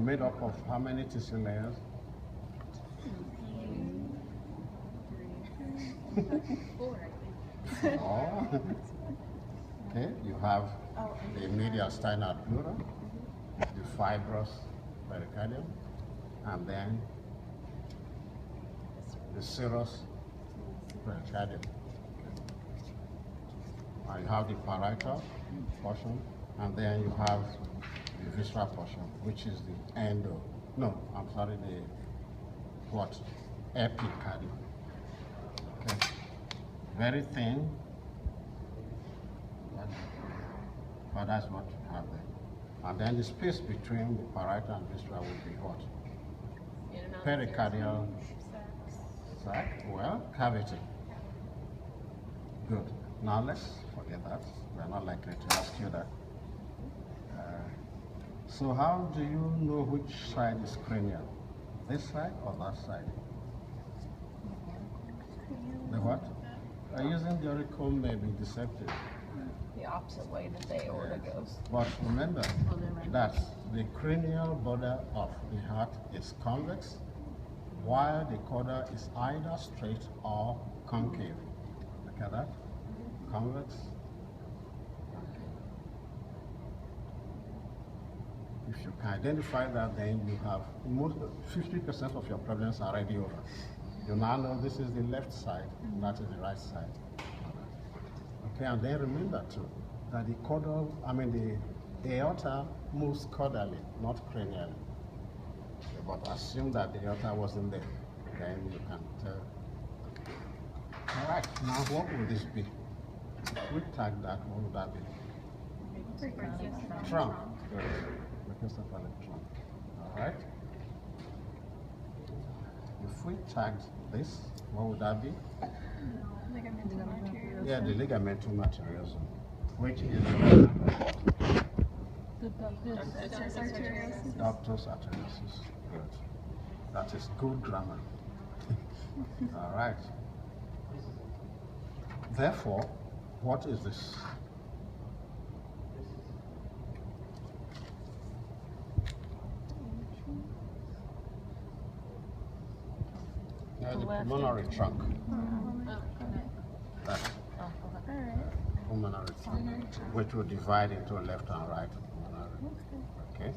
made up of how many tissue layers? Four. Okay, you have the medial sternal pleura, the fibrous pericardium, and then the serous pericardium. And you have the parietal portion, and then you have the visceral portion, which is the endo. No, I'm sorry, the what? Epicardium. Okay. Very thin. But that's what you have there. And then the space between the parietal and visceral will be what? Pericardial sac, well, cavity. Good. Now let's forget that. We're not likely to ask you that. So how do you know which side is cranial? This side or that side? The what? Using the auricle may be deceptive. The opposite way that the aorta goes. But remember that the cranial border of the heart is convex, while the caudal is either straight or concave. Look at that. Convex. If you can identify that, then you have 50% of your problems are already over. You now know this is the left side, and that is the right side. Okay, and then remember too that the caudal, the aorta moves caudally, not cranially. Okay, but assume that the aorta wasn't there, then you can tell. All right, now what would this be? If we tag that, what would that be? Trunk. Good. Microcephalic trunk. All right. If we tagged this, what would that be? Yeah, the ligamentum arteriosum, which is ductus arteriosus. Good. That is good grammar. All right. Therefore, what is this? The pulmonary trunk. That's pulmonary trunk, which will divide into left and right pulmonary. Okay?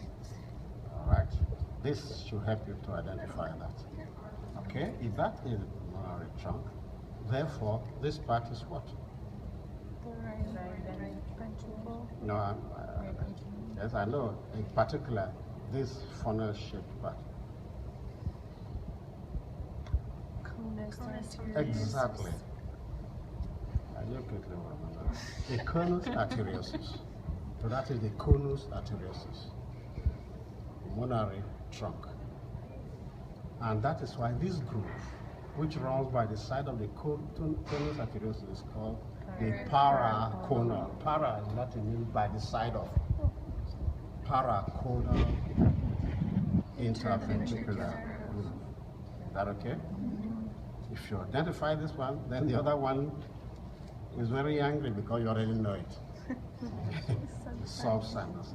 All right. This should help you to identify that. Okay? If that is the pulmonary trunk, therefore, this part is what? No, yes, I know. In particular, this funnel-shaped part. Exactly. The conus arteriosus. So that is the conus arteriosus, pulmonary trunk. And that is why this groove, which runs by the side of the conus arteriosus, is called the paraconal. Para is what it means by the side of. Paraconal interventricular groove. Is that okay? If you identify this one, then the other one is very angry because you already know it. Soft sinus.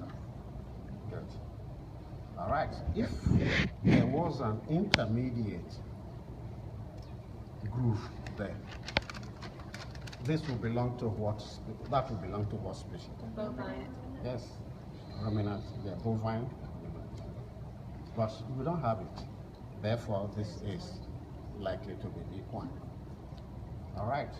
Good. All right. If there was an intermediate groove there, this will belong to what? That will belong to what species? Bovine. Yes. Ruminant. Yeah, bovine. But we don't have it. Therefore, this is likely to be equine. All right.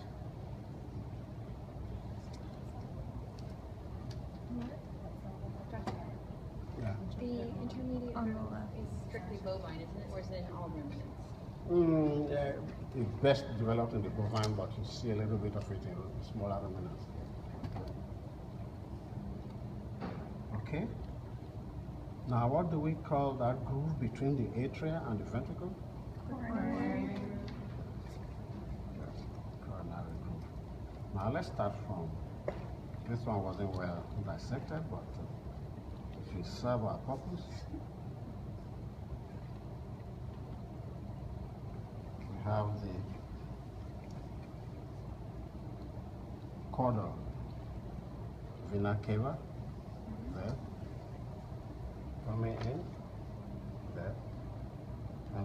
Yeah. The intermediate group is strictly bovine, isn't it? Or is it in all ruminants? It's best developed in the bovine, but you see a little bit of it in smaller ruminants. Okay. Now, what do we call that groove between the atria and the ventricle? Coronary groove. Now let's start from, this one wasn't well dissected, but if we serve our purpose, we have the caudal vena cava there, coming in,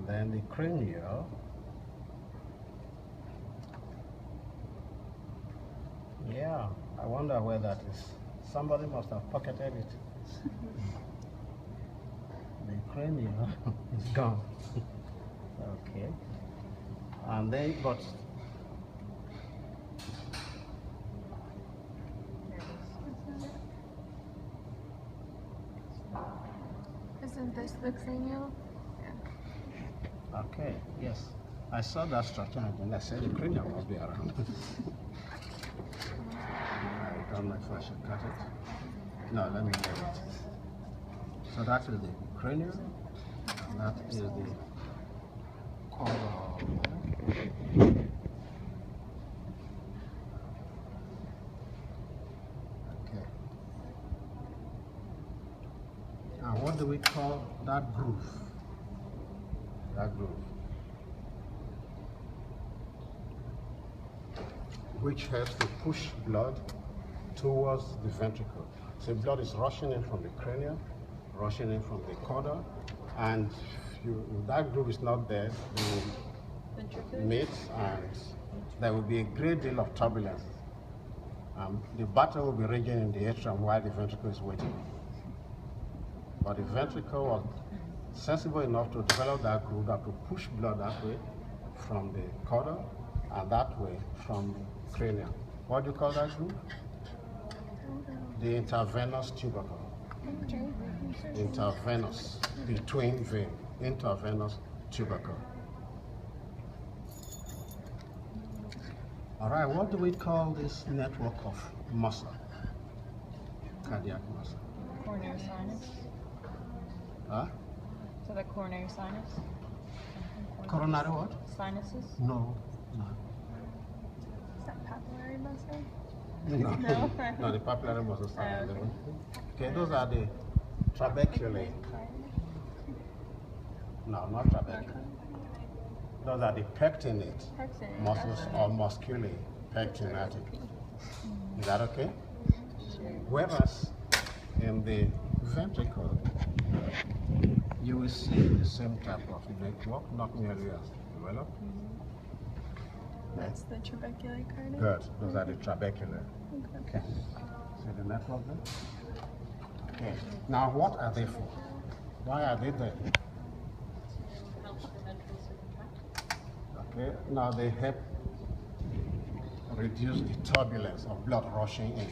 And then the cranial. Yeah, I wonder where that is. Somebody must have pocketed it. The cranial is gone. Okay. And then, but Isn't this the cranial? okay, yes. I saw that structure and then I said the cranial must be around. I don't know if I should cut it. No, let me leave it. So that is the cranial, and that is the collar. Okay. And what do we call that groove? That groove, which helps to push blood towards the ventricle. So blood is rushing in from the cranium, rushing in from the chorda, and if that groove is not there, they will meet and there will be a great deal of turbulence. The battle will be raging in the atrium while the ventricle is waiting. But the ventricle was sensible enough to develop that groove that to push blood that way from the chorda and that way from the cranium. What do you call that groove? The intravenous tubercle. Intravenous, between vein, intravenous tubercle. All right, what do we call this network of muscle? Cardiac muscle. Coronary sinus. Huh? So the coronary sinus? Coronary what? Sinuses? No, no. Is that papillary muscle? No, no, the papillary muscles are level. Okay, those are the trabeculae. No, not trabeculae. Those are the pectinate muscles or musculae, pectinatic. Is that okay? Whereas in the ventricle, you will see the same type of network, not nearly as developed. That's the trabecular cardiac. Good. Those are the trabecular. Okay. See the network there? Okay. Now, what are they for? Why are they there? Okay. Now, they help reduce the turbulence of blood rushing in.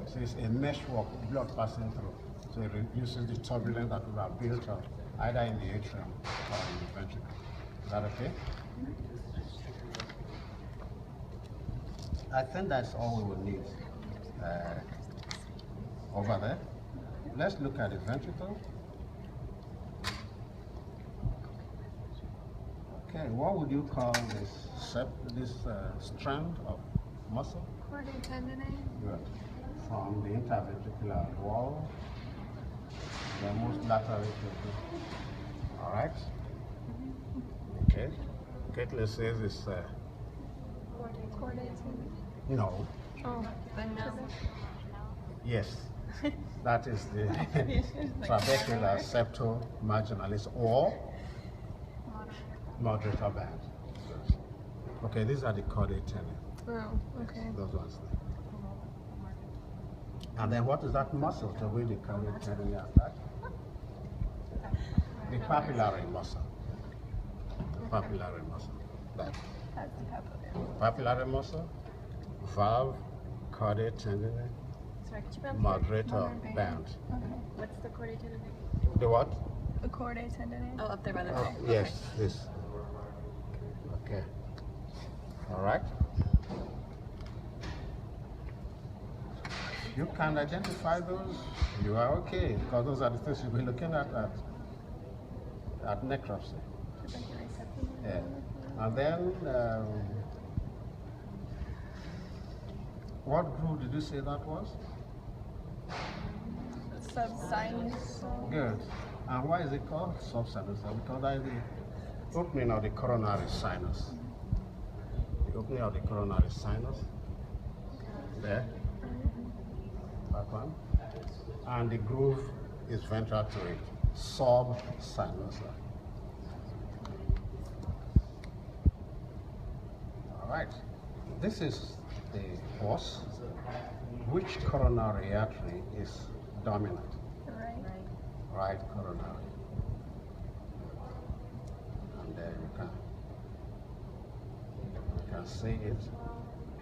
So it's a meshwork, blood passing through. So it reduces the turbulence that will have built up either in the atrium or in the ventricle. Is that okay? I think that's all we will need over there. Let's look at the ventricle. Okay, what would you call this strand of muscle? Chordae tendineae. Good. From the interventricular wall, the most lateral. All right. Okay. Caitlin says it's Chordae tendineae. no. Oh, the no. Yes, that is the trabecular septal marginalis or moderator band. Okay, these are the chordae tendineae. Oh, okay. Those ones. And then what is that muscle to which the chordae tendineae attach? The papillary muscle. The papillary muscle. That. That's the papillary. Papillary muscle, valve, chordae tendineae, Sorry, could you repeat? moderator band. Okay. What's the chordae tendineae? The what? The chordae tendineae. Oh, up there by the Oh, vein. yes, this. Okay. All right. You can identify those. You are okay because those are the things you'll be looking at necropsy. Yeah. And then, what groove did you say that was? Subsinus. Good. And why is it called subsinus? Because that is the opening of the coronary sinus. The opening of the coronary sinus. There. That one. And the groove is ventral to it. Subsinus. right. This is the horse. Which coronary artery is dominant? Right. Right coronary. And there you can see it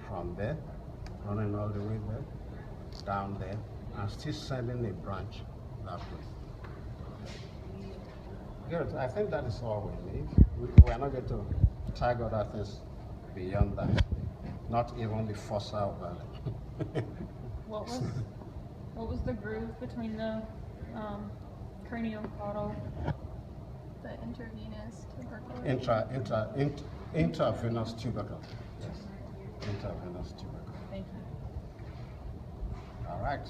from there, running all the way there, down there, and still sending a branch that way. Good. I think that is all we need. We are not going to tag other things beyond that. Not even the fossa valley. What was the groove between the craniocaudal? The intravenous tubercle. Intravenous tubercle. Yes. Intravenous tubercle. Thank you. All right.